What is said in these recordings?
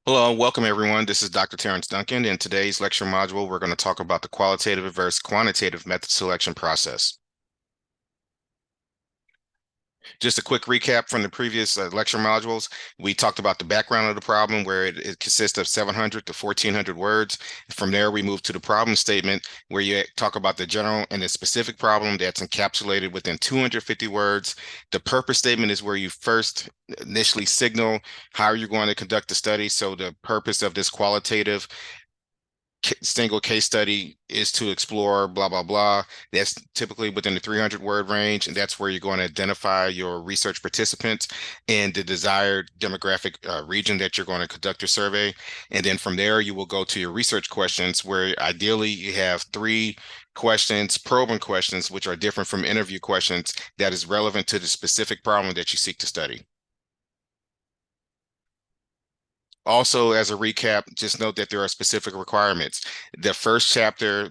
Hello, and welcome everyone. This is Dr. Terrence Duncan. In today's lecture module, we're going to talk about the qualitative versus quantitative method selection process. Just a quick recap from the previous lecture modules. We talked about the background of the problem, where it consists of 700 to 1400 words. From there, we move to the problem statement, where you talk about the general and the specific problem that's encapsulated within 250 words. The purpose statement is where you first initially signal how you're going to conduct the study. So the purpose of this qualitative single case study is to explore blah blah blah. That's typically within the 300 word range, and that's where you're going to identify your research participants and the desired demographic region that you're going to conduct your survey. And then from there you will go to your research questions, where ideally you have three questions, probing questions, which are different from interview questions, that is relevant to the specific problem that you seek to study. Also, as a recap, just note that there are specific requirements. The first chapter,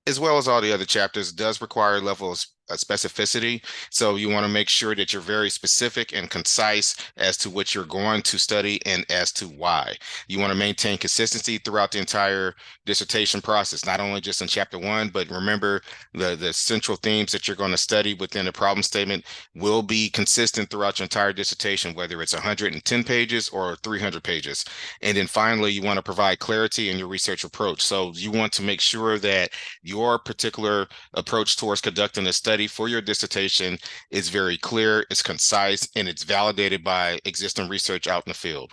as well as all the other chapters, does require a level of specificity. So you want to make sure that you're very specific and concise as to what you're going to study and as to why. You want to maintain consistency throughout the entire dissertation process, not only just in chapter one, but remember the central themes that you're going to study within the problem statement will be consistent throughout your entire dissertation, whether it's 110 pages or 300 pages. And then finally, you want to provide clarity in your research approach. So you want to make sure that your particular approach towards conducting a study for your dissertation is very clear, it's concise, and it's validated by existing research out in the field.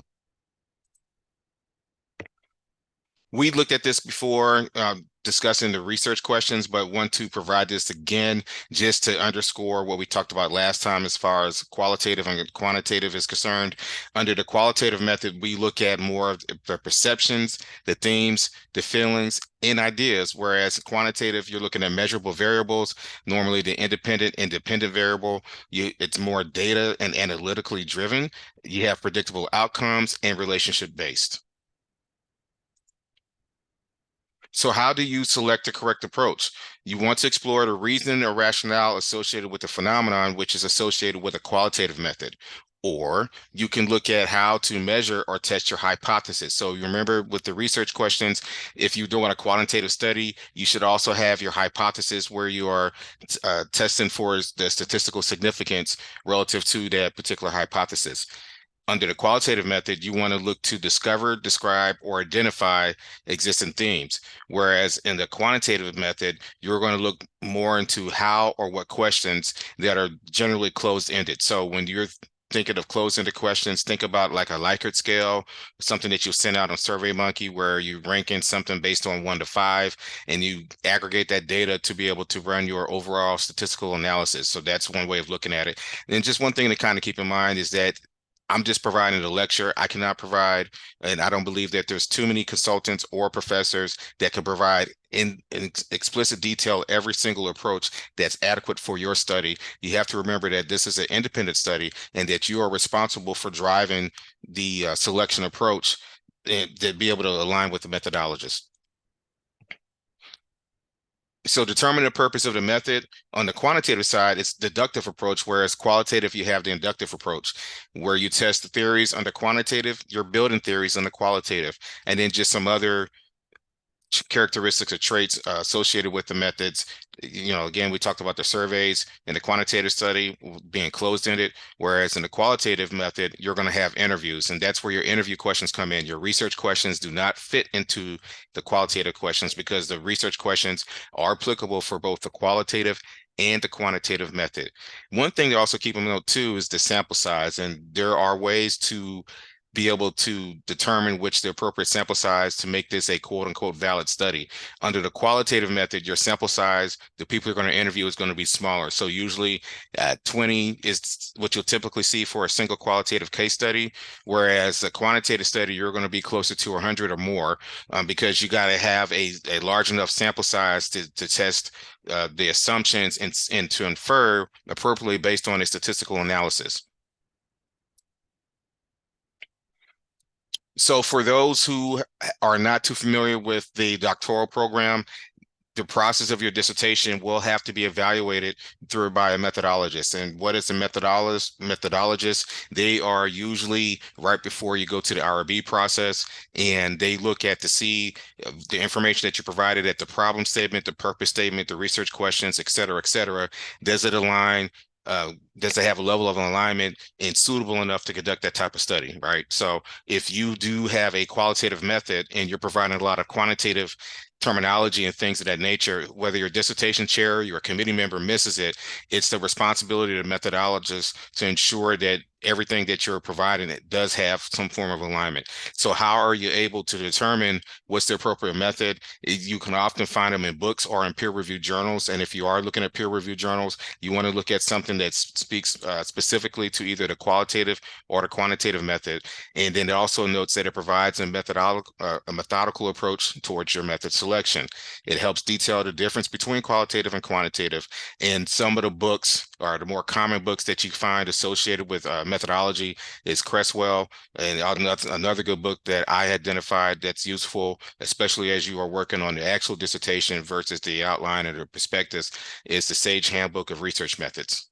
We looked at this before, discussing the research questions, but want to provide this again just to underscore what we talked about last time as far as qualitative and quantitative is concerned. Under the qualitative method, we look at more of the perceptions, the themes, the feelings, and ideas, whereas quantitative, you're looking at measurable variables, normally the independent variable. It's more data and analytically driven. You have predictable outcomes and relationship based. So how do you select the correct approach? You want to explore the reason or rationale associated with the phenomenon, which is associated with a qualitative method. Or you can look at how to measure or test your hypothesis. So you remember with the research questions, if you're doing a quantitative study, you should also have your hypothesis where you are testing for the statistical significance relative to that particular hypothesis. Under the qualitative method, you want to look to discover, describe, or identify existing themes. Whereas in the quantitative method, you're going to look more into how or what questions that are generally closed-ended. So when you're thinking of closed-ended questions, think about like a Likert scale, something that you send out on SurveyMonkey, where you rank in something based on 1 to 5, and you aggregate that data to be able to run your overall statistical analysis. So that's one way of looking at it. And just one thing to kind of keep in mind is that I'm just providing a lecture. I cannot provide, and I don't believe that there's too many consultants or professors that can provide in explicit detail every single approach that's adequate for your study. You have to remember that this is an independent study and that you are responsible for driving the selection approach and to be able to align with the methodologist. So determine the purpose of the method. On the quantitative side, it's deductive approach, whereas qualitative, you have the inductive approach, where you test the theories. Under quantitative, you're building theories on the qualitative, and then just some other characteristics or traits associated with the methods. Again, we talked about the surveys in the quantitative study being closed-ended, whereas in the qualitative method, you're going to have interviews, and that's where your interview questions come in. Your research questions do not fit into the qualitative questions because the research questions are applicable for both the qualitative and the quantitative method. One thing to also keep in note too is the sample size, and there are ways to be able to determine which the appropriate sample size to make this a quote unquote valid study. Under the qualitative method, your sample size, the people you're going to interview is going to be smaller. So usually 20 is what you'll typically see for a single qualitative case study, whereas a quantitative study, you're going to be closer to 100 or more because you got to have a large enough sample size to test the assumptions and to infer appropriately based on a statistical analysis. So for those who are not too familiar with the doctoral program, the process of your dissertation will have to be evaluated through by a methodologist. And what is a methodologist? They are usually right before you go to the RB process, and they look at to see the information that you provided at the problem statement, the purpose statement, the research questions, et cetera, et cetera. Does it align? Does it have a level of alignment and suitable enough to conduct that type of study, right? So if you do have a qualitative method and you're providing a lot of quantitative terminology and things of that nature, whether your dissertation chair, your committee member misses it, it's the responsibility of the methodologist to ensure that everything that you're providing it does have some form of alignment. So how are you able to determine what's the appropriate method? You can often find them in books or in peer-reviewed journals. And if you are looking at peer-reviewed journals, you want to look at something that speaks specifically to either the qualitative or the quantitative method. And then it also notes that it provides a methodical approach towards your method selection. It helps detail the difference between qualitative and quantitative. And some of the books are the more common books that you find associated with methodology is Cresswell, and another good book that I identified that's useful, especially as you are working on the actual dissertation versus the outline or the prospectus, is the Sage Handbook of Research Methods.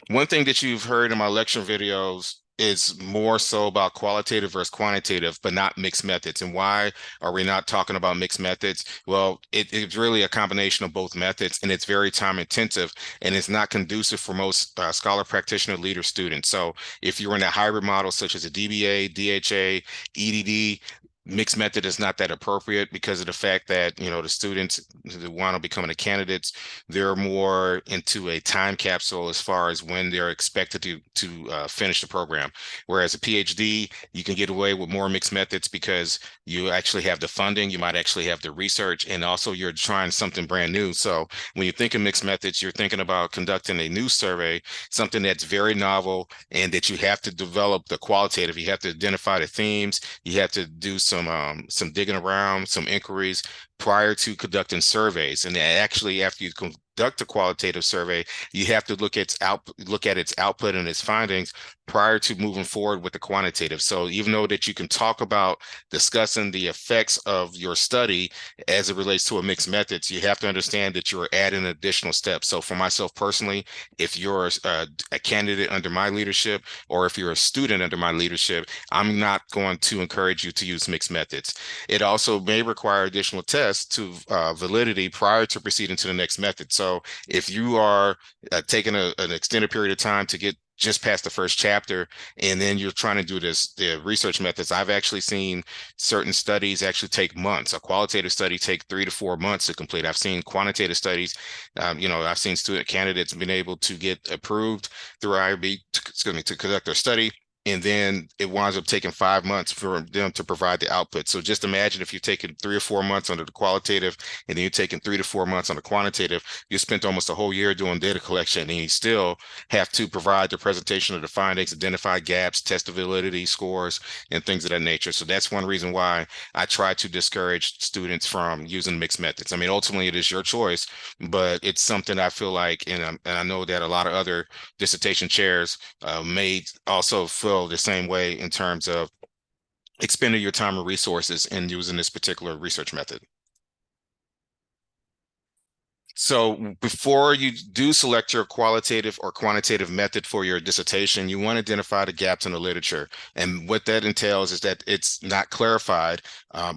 One thing that you've heard in my lecture videos is more so about qualitative versus quantitative, but not mixed methods. And why are we not talking about mixed methods? Well, it's really a combination of both methods, and it's very time intensive, and it's not conducive for most scholar practitioner leader students. So if you're in a hybrid model such as a DBA, DHA, EDD, mixed method is not that appropriate because of the fact that, you know, the students that want to become the candidates, they're more into a time capsule as far as when they're expected to finish the program. Whereas a PhD, you can get away with more mixed methods because you actually have the funding, you might actually have the research, and also you're trying something brand new. So when you think of mixed methods, you're thinking about conducting a new survey, something that's very novel, and that you have to develop the qualitative. You have to identify the themes, you have to do some digging around, some inquiries prior to conducting surveys. And actually, after you conduct a qualitative survey, you have to look at its output and its findings prior to moving forward with the quantitative. So even though that you can talk about discussing the effects of your study as it relates to a mixed methods, you have to understand that you're adding additional steps. So for myself personally, if you're a candidate under my leadership, or if you're a student under my leadership, I'm not going to encourage you to use mixed methods. It also may require additional tests to validity prior to proceeding to the next method. So if you are taking an extended period of time to get just past the first chapter, and then you're trying to do the research methods, I've actually seen certain studies actually take months. A qualitative study take 3 to 4 months to complete. I've seen quantitative studies, I've seen student candidates been able to get approved through IRB, to conduct their study, and then it winds up taking 5 months for them to provide the output. So just imagine if you're taking 3 or 4 months under the qualitative, and then you're taking 3 to 4 months on the quantitative, you spent almost a whole year doing data collection, and you still have to provide the presentation of the findings, identify gaps, test validity scores, and things of that nature. So that's one reason why I try to discourage students from using mixed methods. I mean, ultimately it is your choice, but it's something I feel like, and I know that a lot of other dissertation chairs may also feel the same way in terms of expending your time and resources in using this particular research method. So before you do select your qualitative or quantitative method for your dissertation, you want to identify the gaps in the literature. And what that entails is that it's not clarified,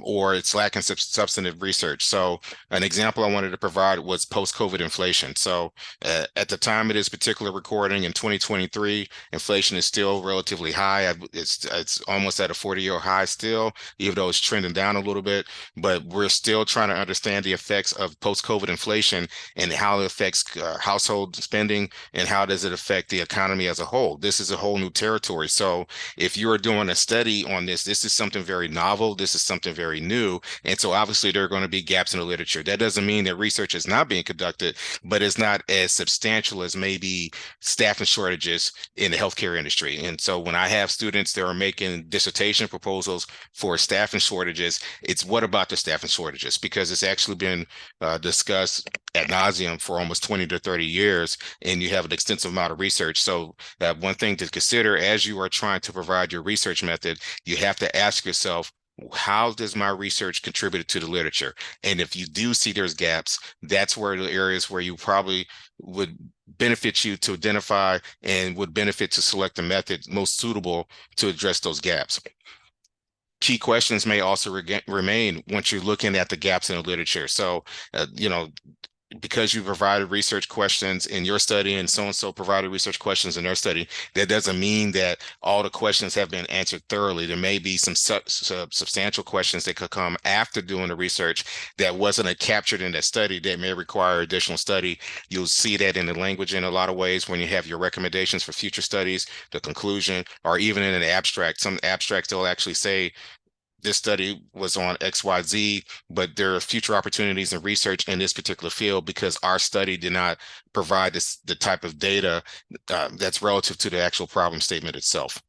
or it's lacking substantive research. So an example I wanted to provide was post-COVID inflation. So at the time of this particular recording in 2023, inflation is still relatively high. It's almost at a 40-year high still, even though it's trending down a little bit. But we're still trying to understand the effects of post-COVID inflation and how it affects household spending, and how does it affect the economy as a whole. This is a whole new territory. So if you're doing a study on this is something very novel. This is something very new. And so obviously there are going to be gaps in the literature. That doesn't mean that research is not being conducted, but it's not as substantial as maybe staffing shortages in the healthcare industry. And so when I have students that are making dissertation proposals for staffing shortages, it's what about the staffing shortages? Because it's actually been discussed ad nauseum for almost 20 to 30 years, and you have an extensive amount of research. So one thing to consider as you are trying to provide your research method, you have to ask yourself, how does my research contribute to the literature? And if you do see there's gaps, that's where the areas where you probably would benefit you to identify and would benefit to select the method most suitable to address those gaps. Key questions may also remain once you're looking at the gaps in the literature. So, because you provided research questions in your study and so provided research questions in their study, that doesn't mean that all the questions have been answered thoroughly. There may be some substantial questions that could come after doing the research that wasn't captured in that study that may require additional study. You'll see that in the language in a lot of ways when you have your recommendations for future studies, the conclusion, or even in an abstract. Some abstracts they'll actually say this study was on XYZ, but there are future opportunities in research in this particular field because our study did not provide the type of data that's relative to the actual problem statement itself.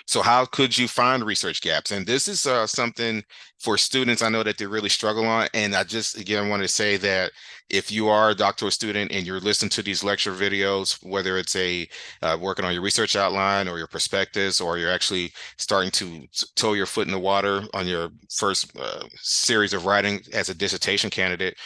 So how could you find research gaps? And this is something for students I know that they really struggle on. And I just, again, want to say that if you are a doctoral student and you're listening to these lecture videos, whether it's working on your research outline or your prospectus, or you're actually starting to toe your foot in the water on your first series of writing as a dissertation candidate,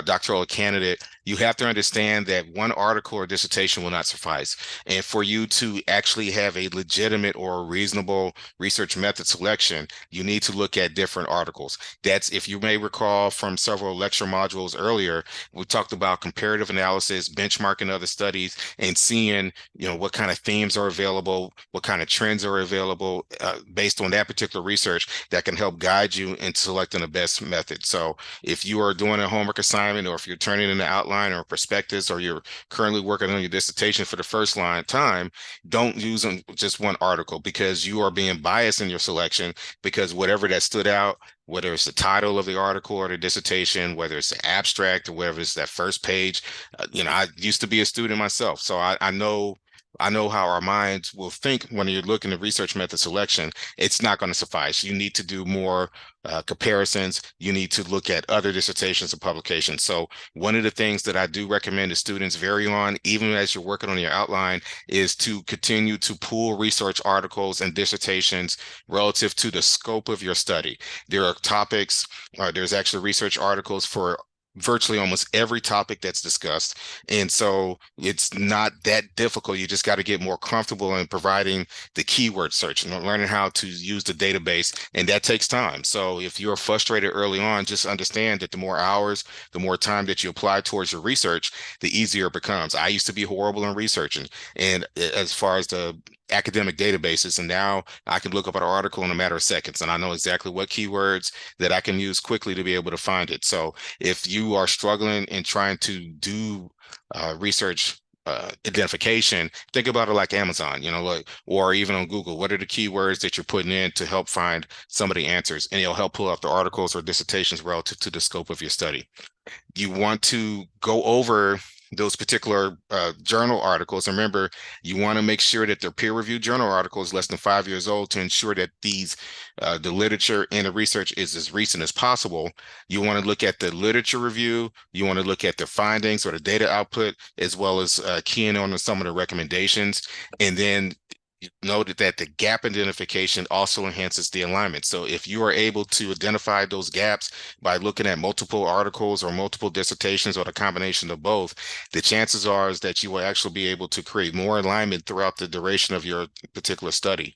doctoral candidate, you have to understand that one article or dissertation will not suffice. And for you to actually have a legitimate or reasonable research method selection, you need to look at different articles. That's, if you may recall from several lecture modules earlier, we talked about comparative analysis, benchmarking other studies, and seeing, what kind of themes are available, what kind of trends are available based on that particular research that can help guide you in selecting the best method. So if you are doing a homework assignment, or if you're turning in an outline or a prospectus, or you're currently working on your dissertation for the first time, don't use just one article, because you are being biased in your selection, because whatever that stood out, whether it's the title of the article or the dissertation, whether it's the abstract or whether it's that first page, I used to be a student myself, so I know how our minds will think when you're looking at research method selection. It's not going to suffice. You need to do more comparisons. You need to look at other dissertations and publications. So one of the things that I do recommend to students very on, even as you're working on your outline, is to continue to pull research articles and dissertations relative to the scope of your study. There are topics, there's actually research articles for virtually almost every topic that's discussed. And so it's not that difficult. You just got to get more comfortable in providing the keyword search and learning how to use the database. And that takes time. So if you're frustrated early on, just understand that the more hours, the more time that you apply towards your research, the easier it becomes. I used to be horrible in researching, and as far as the academic databases, and now I can look up an article in a matter of seconds, and I know exactly what keywords that I can use quickly to be able to find it. So if you are struggling and trying to do research identification, think about it like Amazon, or even on Google. What are the keywords that you're putting in to help find some of the answers? And it'll help pull up the articles or dissertations relative to the scope of your study. You want to go over those particular journal articles. And remember, you want to make sure that they're peer-reviewed journal articles less than 5 years old, to ensure that the literature and the research is as recent as possible. You want to look at the literature review. You want to look at the findings or the data output, as well as keying on some of the recommendations. And then noted that the gap identification also enhances the alignment. So if you are able to identify those gaps by looking at multiple articles or multiple dissertations, or the combination of both, the chances are is that you will actually be able to create more alignment throughout the duration of your particular study.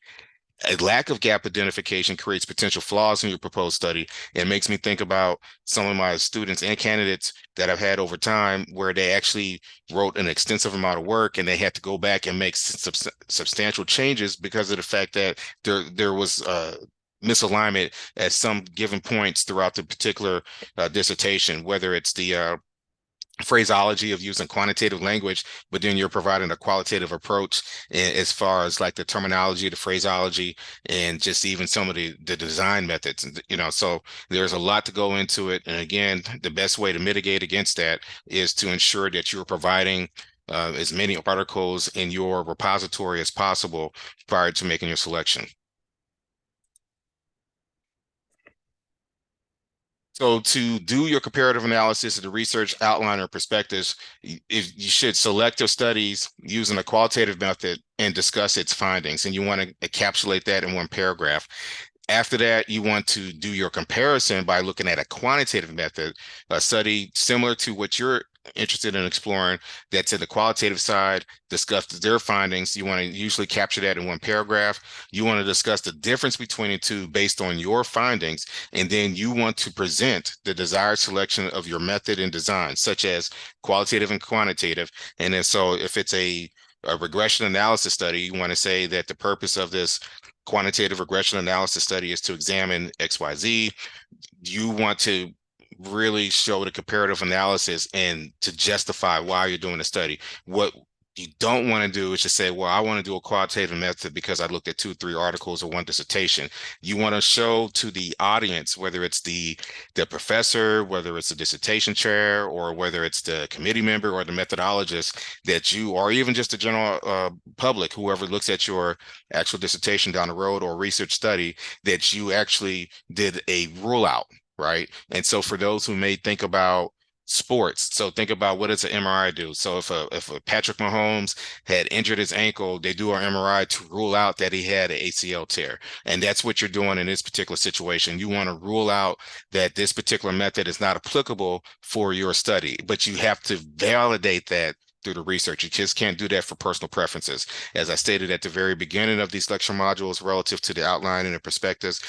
A lack of gap identification creates potential flaws in your proposed study. It makes me think about some of my students and candidates that I've had over time, where they actually wrote an extensive amount of work and they had to go back and make substantial changes because of the fact that there was misalignment at some given points throughout the particular dissertation, whether it's the phraseology of using quantitative language, but then you're providing a qualitative approach as far as like the terminology, the phraseology, and just even some of the design methods. So there's a lot to go into it. And again, the best way to mitigate against that is to ensure that you're providing as many articles in your repository as possible prior to making your selection. So to do your comparative analysis of the research outline or prospectus, you should select your studies using a qualitative method and discuss its findings. And you want to encapsulate that in one paragraph. After that, you want to do your comparison by looking at a quantitative method, a study similar to what you're interested in exploring, that's in the qualitative side, discuss their findings. You want to usually capture that in one paragraph. You want to discuss the difference between the two based on your findings, and then you want to present the desired selection of your method and design, such as qualitative and quantitative. And then so if it's a regression analysis study, you want to say that the purpose of this quantitative regression analysis study is to examine XYZ. You want to really show the comparative analysis and to justify why you're doing the study. What you don't want to do is just say, well, I want to do a qualitative method because I looked at 2-3 articles or one dissertation. You want to show to the audience, whether it's the professor, whether it's the dissertation chair, or whether it's the committee member or the methodologist, that you, or even just the general public, whoever looks at your actual dissertation down the road or research study, that you actually did a rule out, right? And so for those who may think about sports, so think about, what does an MRI do? So if a Patrick Mahomes had injured his ankle, they do an MRI to rule out that he had an ACL tear. And that's what you're doing in this particular situation. You want to rule out that this particular method is not applicable for your study, but you have to validate that through the research. You just can't do that for personal preferences. As I stated at the very beginning of these lecture modules relative to the outline and the prospectus,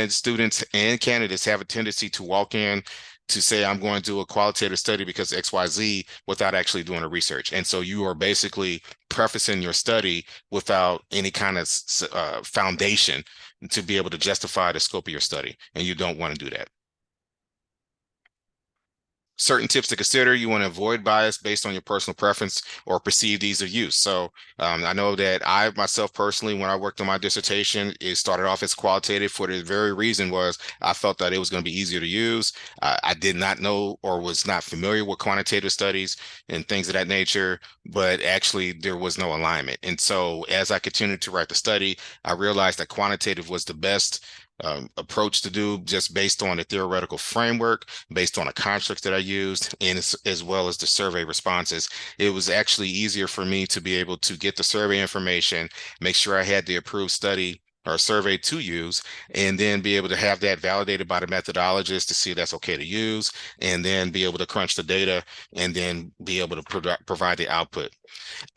students and candidates have a tendency to walk in to say, I'm going to do a qualitative study because XYZ, without actually doing the research. And so you are basically prefacing your study without any kind of foundation to be able to justify the scope of your study. And you don't want to do that. Certain tips to consider: you want to avoid bias based on your personal preference or perceived ease of use. So I know that I myself personally, when I worked on my dissertation, it started off as qualitative for the very reason was I felt that it was going to be easier to use. I did not know or was not familiar with quantitative studies and things of that nature, but actually there was no alignment. And so as I continued to write the study, I realized that quantitative was the best approach to do, just based on the theoretical framework, based on the constructs that I used, and as well as the survey responses. It was actually easier for me to be able to get the survey information, make sure I had the approved study or survey to use, and then be able to have that validated by the methodologist to see that's okay to use, and then be able to crunch the data and then be able to provide the output.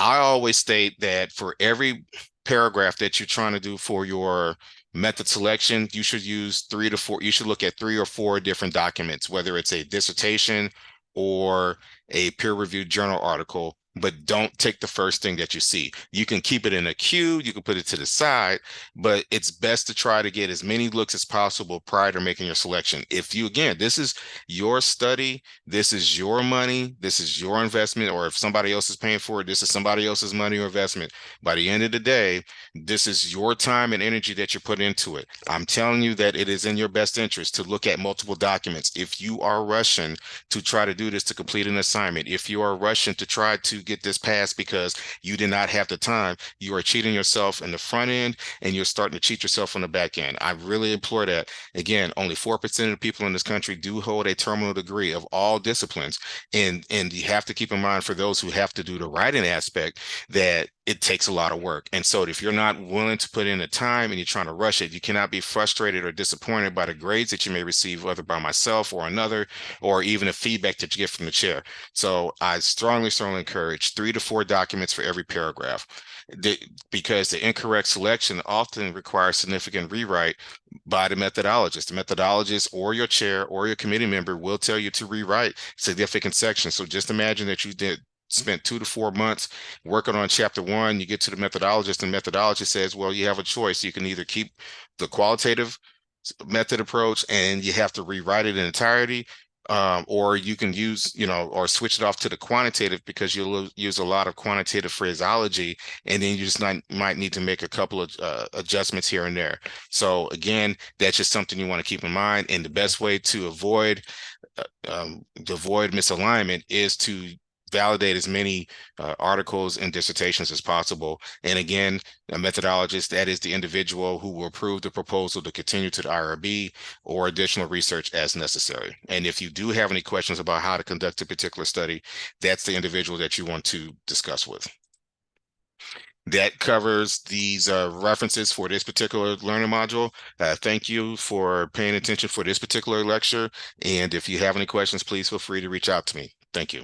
I always state that for every paragraph that you're trying to do for your method selection, you should use 3 to 4, you should look at 3 or 4 different documents, whether it's a dissertation or a peer-reviewed journal article, but don't take the first thing that you see. You can keep it in a queue, you can put it to the side, but it's best to try to get as many looks as possible prior to making your selection. If you, again, this is your study, this is your money, this is your investment, or if somebody else is paying for it, this is somebody else's money or investment. By the end of the day, this is your time and energy that you put into it. I'm telling you that it is in your best interest to look at multiple documents. If you are rushing to try to do this to complete an assignment, if you are rushing to try to get this passed because you did not have the time, you are cheating yourself in the front end and you're starting to cheat yourself on the back end. I really implore that. Again, only 4% of the people in this country do hold a terminal degree of all disciplines. And you have to keep in mind, for those who have to do the writing aspect, that it takes a lot of work. And so if you're not willing to put in the time and you're trying to rush it, you cannot be frustrated or disappointed by the grades that you may receive, whether by myself or another, or even the feedback that you get from the chair. So I strongly encourage 3 to 4 documents for every paragraph, because the incorrect selection often requires significant rewrite by the methodologist. The methodologist or your chair or your committee member will tell you to rewrite significant sections. So just imagine that you spent 2 to 4 months working on chapter 1, you get to the methodologist, and the methodologist says, well, you have a choice. You can either keep the qualitative method approach and you have to rewrite it in entirety, or you can use, or switch it off to the quantitative, because you'll use a lot of quantitative phraseology, and then you just might need to make a couple of adjustments here and there. So again, that's just something you want to keep in mind. And the best way to avoid misalignment is to validate as many articles and dissertations as possible. And again, a methodologist, that is the individual who will approve the proposal to continue to the IRB or additional research as necessary. And if you do have any questions about how to conduct a particular study, that's the individual that you want to discuss with. that covers these references for this particular learning module. Thank you for paying attention for this particular lecture. And if you have any questions, please feel free to reach out to me. Thank you.